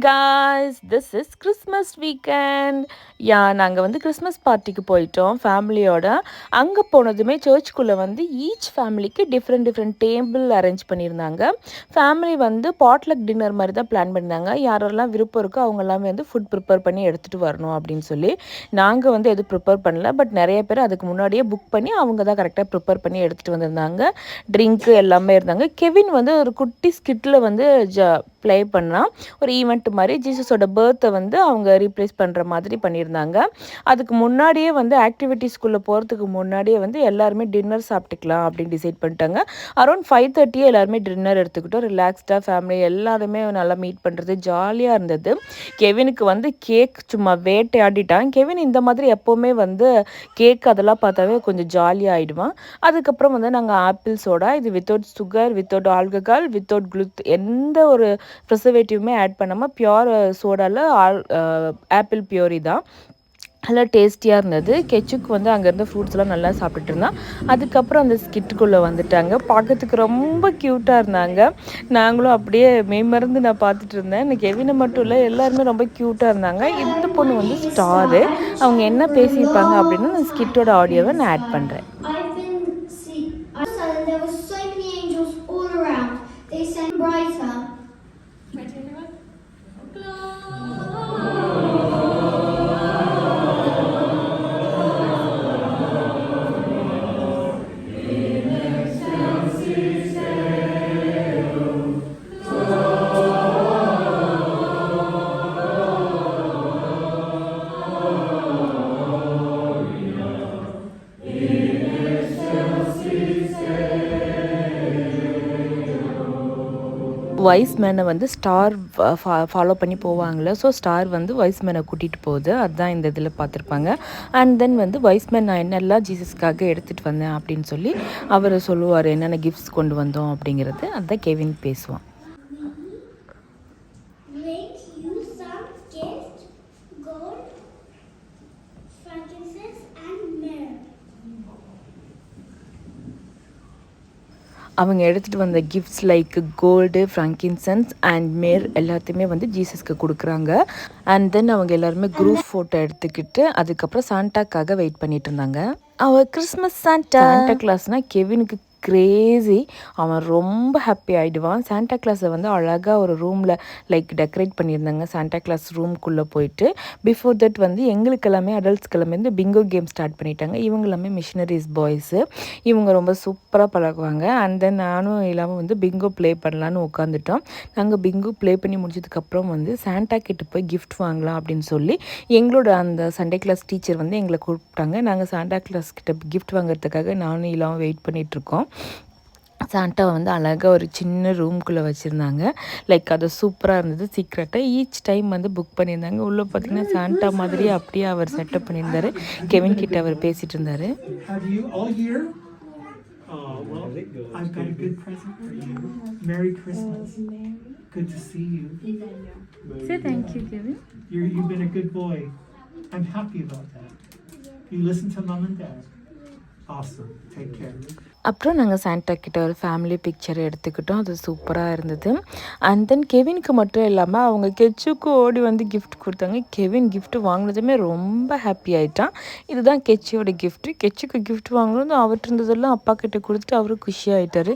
guys, this is Christmas weekend. நாங்கள் வந்து Christmas பார்ட்டிக்கு போயிட்டோம் ஃபேமிலியோட. அங்கே போனதுமே சர்ச்சுக்குள்ளே வந்து ஈச் ஃபேமிலிக்கு டிஃப்ரெண்ட் டேபிள் அரேஞ்ச் பண்ணியிருந்தாங்க. ஃபேமிலி வந்து பாட்லக் டின்னர் மாதிரி தான் பிளான் பண்ணியிருந்தாங்க. யாரெல்லாம் விருப்பம் இருக்கோ அவங்க எல்லாமே வந்து ஃபுட் ப்ரிப்பேர் பண்ணி எடுத்துகிட்டு வரணும் அப்படின்னு சொல்லி. நாங்கள் வந்து எதுவும் ப்ரிப்பேர் பண்ணல, பட் நிறைய பேர் அதுக்கு முன்னாடியே புக் பண்ணி அவங்க தான் கரெக்டாக ப்ரிப்பேர் பண்ணி எடுத்துகிட்டு வந்திருந்தாங்க. ட்ரிங்க்கு எல்லாமே இருந்தாங்க. கெவின் வந்து ஒரு குட்டி ஸ்கிட்டில் வந்து ப்ளே பண்ணால் ஒரு ஈவெண்ட் மாதிரி ஜீசஸோட பர்த்தை வந்து அவங்க ரீப்ளேஸ் பண்ணுற மாதிரி பண்ணியிருந்தாங்க. அதுக்கு முன்னாடியே வந்து ஆக்டிவிட்டீஸ்குள்ளே போகிறதுக்கு முன்னாடியே வந்து எல்லாருமே டின்னர் சாப்பிட்டுக்கலாம் அப்படின்னு டிசைட் பண்ணிட்டாங்க. அரௌண்ட் 5:30 எல்லாருமே டின்னர் எடுத்துக்கிட்டோம். ரிலாக்ஸ்டாக ஃபேமிலி எல்லாருமே நல்லா மீட் பண்ணுறது ஜாலியாக இருந்தது. கெவினுக்கு வந்து கேக் சும்மா வேட்டையாடிட்டான். கெவின் இந்த மாதிரி எப்போவுமே வந்து கேக் அதெல்லாம் பார்த்தாவே கொஞ்சம் ஜாலியாக ஆகிடுவான். அதுக்கப்புறம் வந்து நாங்கள் ஆப்பிள் சோடா, இது without sugar, without alcohol, without gluten, எந்த ஒரு ப்ரிசர்வேட்டிவுமே ஆட் பண்ணாமல் பியோர் சோடாவில் ஆப்பிள் பியூரி தான். நல்லா டேஸ்டியாக இருந்தது. கெச்சுக்கு வந்து அங்கேருந்து ஃப்ரூட்ஸ்லாம் நல்லா சாப்பிட்டுட்டு இருந்தான். அதுக்கப்புறம் அந்த ஸ்கிட்டுக்குள்ளே வந்துட்டாங்க. பார்க்கறதுக்கு ரொம்ப க்யூட்டாக இருந்தாங்க. நாங்களும் அப்படியே மெய்மறந்து நான் பார்த்துட்டு இருந்தேன். எனக்கு கெவினை மட்டும் இல்லை, எல்லாருமே ரொம்ப க்யூட்டாக இருந்தாங்க. இந்த பொண்ணு வந்து ஸ்டாரு. அவங்க என்ன பேசியிருப்பாங்க அப்படின்னு அந்த ஸ்கிட்டோட ஆடியோவை நான் ஆட் பண்ணுறேன். வைஸ் மேனை வந்து ஸ்டார் ஃபாலோ பண்ணி போவாங்களே, ஸோ ஸ்டார் வந்து வைஸ் மேனை கூட்டிகிட்டு போகுது. அதுதான் இந்த இதில் பார்த்துருப்பாங்க. அண்ட் தென் வந்து வைஸ் மேன் நான் என்னெல்லாம் ஜீசஸ்க்காக எடுத்துகிட்டு வந்தேன் அப்படின்னு சொல்லி அவர் சொல்லுவார், என்னென்ன கிஃப்ட்ஸ் கொண்டு வந்தோம் அப்படிங்கிறது. அதுதான் கெவின் பேசுவான். அவங்க எடுத்துகிட்டு வந்த gifts like gold, frankincense and மேர் எல்லாத்தையுமே வந்து ஜீசஸ்க்கு கொடுக்குறாங்க. அண்ட் தென் அவங்க எல்லாருமே குரூப் ஃபோட்டோ எடுத்துக்கிட்டு அதுக்கப்புறம் சாண்டாக்காக வெயிட் பண்ணிட்டு இருந்தாங்க. அவர் கிறிஸ்மஸ் சாண்டா கிளாஸ்னால் கெவினுக்கு கிரேசி. அவன் ரொம்ப ஹாப்பி ஆகிடுவான். சாண்டா கிளாஸை வந்து அழகாக ஒரு ரூமில் லைக் டெக்கரேட் பண்ணியிருந்தாங்க. சாண்டா கிளாஸ் ரூம்குள்ளே போயிட்டு பிஃபோர் தட் வந்து எங்களுக்கு எல்லாமே அடல்ட்ஸ்க்கு எல்லாமே வந்து பிங்கோ கேம் ஸ்டார்ட் பண்ணிட்டாங்க. இவங்க எல்லாமே மிஷினரிஸ் பாய்ஸு. இவங்க ரொம்ப சூப்பராக பழகுவாங்க. அண்ட் தென் நானும் இல்லாமல் வந்து பிங்கோ ப்ளே பண்ணலான்னு உட்காந்துட்டோம். நாங்கள் பிங்கோ ப்ளே பண்ணி முடிச்சதுக்கப்புறம் வந்து சாண்டா கிட்ட போய் கிஃப்ட் வாங்கலாம் அப்படின்னு சொல்லி எங்களோட அந்த சண்டே கிளாஸ் டீச்சர் வந்து எங்களை கூப்பிட்டாங்க. நாங்கள் சாண்டா கிளாஸ் கிட்ட கிஃப்ட் வாங்குறதுக்காக நானும் இல்லாமல் வெயிட் பண்ணிகிட்ருக்கோம். சாண்டாவை வந்து அழகாக ஒரு சின்ன ரூம்குள்ளே வச்சுருந்தாங்க. லைக் அது சூப்பராக இருந்தது. சீக்ரெட்டாக ஈச் டைம் வந்து புக் பண்ணியிருந்தாங்க. உள்ளே பார்த்தீங்கன்னா சாண்டா மாதிரியே அப்படியே அவர் செட்டப் பண்ணியிருந்தார். கெவின் கிட்ட அவர் பேசிகிட்டு இருந்தார். I've got a good present for you. Merry Christmas. Good to see you. Say thank you, Kevin. You've been a good boy. I'm happy about that. You listen to mom and dad. Awesome. Take care. அப்புறம் நாங்கள் Santa கிட்ட ஒரு family picture எடுத்துக்கிட்டோம். அது சூப்பராக இருந்தது. And then கெவினுக்கு மட்டும் இல்லாமல் அவங்க கெச்சுக்கு ஓடி வந்து கிஃப்ட் கொடுத்தாங்க. கெவின் கிஃப்ட் வாங்கினதுமே ரொம்ப ஹாப்பி ஆகிட்டான். இதுதான் கெச்சியோட கிஃப்ட்டு. கெச்சுக்கு கிஃப்ட் வாங்கினது அவர்கிட்ட இருந்ததெல்லாம் அப்பா கிட்ட கொடுத்துட்டு அவரும் குஷியாகிட்டார்.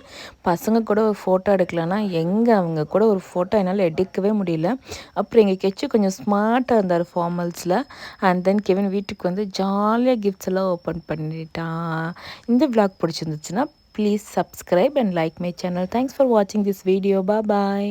பசங்க கூட ஒரு ஃபோட்டோ எடுக்கலான்னா எங்கே அவங்க கூட ஒரு ஃபோட்டோ என்னால் எடுக்கவே முடியல. அப்புறம் எங்கள் கெச்சு கொஞ்சம் ஸ்மார்ட்டாக இருந்தார் ஃபார்மல்ஸில். அண்ட் தென் கெவின் வீட்டுக்கு வந்து ஜாலியாக கிஃப்ட்ஸ் எல்லாம் ஓப்பன் பண்ணிட்டான். இந்த vlog பிடிச்சிருந்துச்சுன்னா please subscribe and like my channel. Thanks for watching this video. Bye bye.